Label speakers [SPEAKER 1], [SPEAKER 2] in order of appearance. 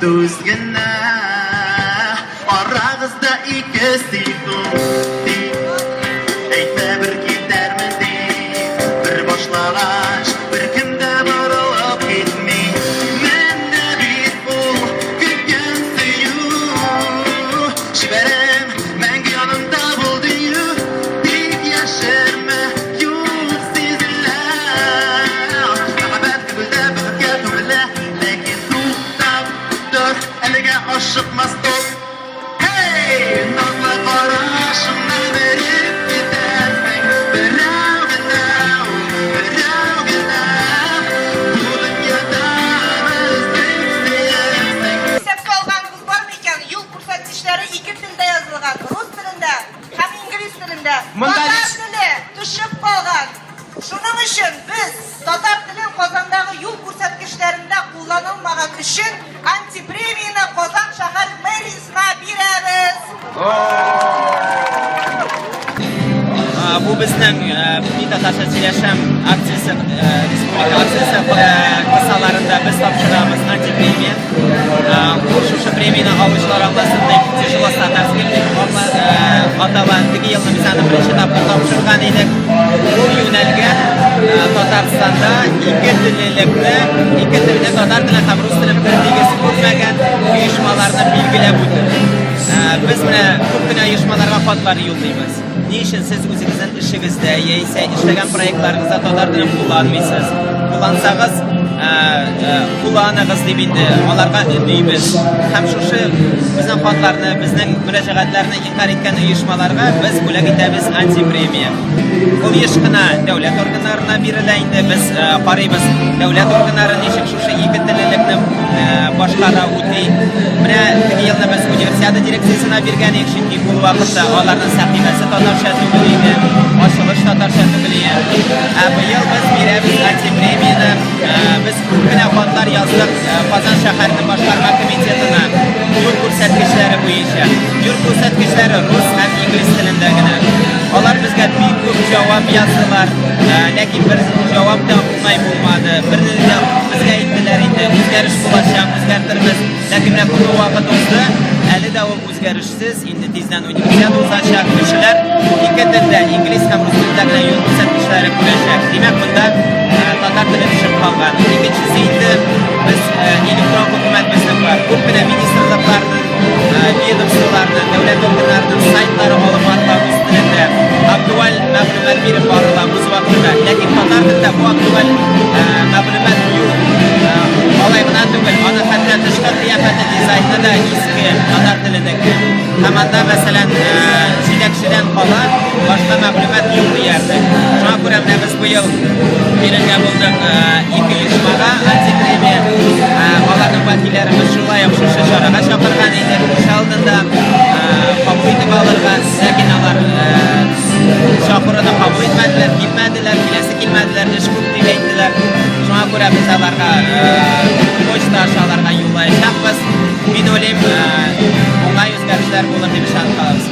[SPEAKER 1] Düzgünne aranızda iki sekund Eyte bir gidermi deyip bir başlagaç bir kimde burulup gitmey Mende bit bul gütken suyu Şiberem men yanımda bul diyu Deyip yaşarma yok sizinle Muhabbet kıbılda büyükler kıbılda Lekin tutam dur eline aşıkmaz top Hey! Nazlı karışımda verip gidersen Berrav gıdav, berrav gıdav Bu dünyada özlük
[SPEAKER 2] Hesap kalganımız var mı iken? Yıl kursatışları iki dilde yazılgan. Rus dilinde hem İngiliz dilinde. Tatar dili düşüp kalgan. Şunun için biz Tatar dilin Kozan'daki yol kursatışlarında kullanılmagan için antipremiyini Kozan şehir merisine bireriz.
[SPEAKER 3] Bu bizning Tatarcha Chilasham aksiyasi respublika aksiyasi kısalarında biz topshiramiz antipremiya. Shu premiyani olishlar orasida ikkinchi yil Tatarskillik Otalandagi yilni bizani birinchi topib topshirgan edik. Bu yo'nalga Tataristonda ikki tilni Tatar tili ham rus tili birligisi bo'lmagan uyushmalarni belgilab o'tdi. Biz mana ko'pgina uyushmalarga xatlar yo'llaymiz. Ne için siz o'zingizning ishingizda yoki ishlagan proyektlaringizda Tatar tilini kullanmaysiz? Kullansangiz kullanınız deb endi ularga deymiz. Ham shu bizning xatlarni, bizning murojaatlarni inkor etgan uyushmalarga biz bo'lak etamiz antipremiya. Bu ishqina davlat organlariga beriladi. Biz qaraymiz davlat organlari nechuk shu ikki tillilikni boshqara o'tay. Mana yilda biz universiada direksiyasini berganik, chunki bu vaqtda ularning sahifasi Tatarcha tug'iladi, ochilish Tatarcha tug'iladi. Bu yil biz beramiz antipremiyani. Biz ko'pgina xatlar yozdik Qozon shaharining boshqarma komitetini yurt ko'rsatkichlari bo'yicha. Yurt ko'rsatkichlari rus ham ingliz tilidagina. Ular bizga ko'p javob yozdilar, lekin bir javob topmay bo'lmadi. Birida bizga aytdilar endi o'zgarish bo'lacak, o'zgartiramiz. Lekin bu vaqt o'zida hali da o'zgarishsiz, endi tezdan universiada o'zachak kishilar ikki tilda ingliz ham rus tilida yurt ko'rsatkichlari ko'rajak. Demak bunda Tatar tili tushib qolgan. Ikkinchisi endi biz elektron hukumat bizning bor. Ko'pgina ministrliklarning, vedomstvolarning, davlat organlarining saytlari ma'lumotlar rus tilida aktual ma'lumot berib borilamiz vaqtida. Lekin Tatar tilida bu aktual ma'lumot yo'q. Olay bilan tugul, ona hatto tashqi qiyofati dizaynida eski Tatar tilidagi. Hamda masalan chedakshidan qolgan boshqa ma'lumot yo'q deyapti. Shunga ko'ra biz bu yil berilgan bo'ldik ikki uyushmaga antipremiya. Ularning vakillarimiz shunday o'xshash choraga chaqirgan edi. Shaldinda qabul etib olgan, lekin ular chaqiruvni qabul etmadilar, kelmadilar, kelmadilar, ish ko'p deb aytdilar. Shunga ko'ra biz ularga pochta aşağılarga yo'llayapmiz. Men o'ylayman, o'ng'ay o'zgarishlar bo'ladi deb ishonib qolamiz.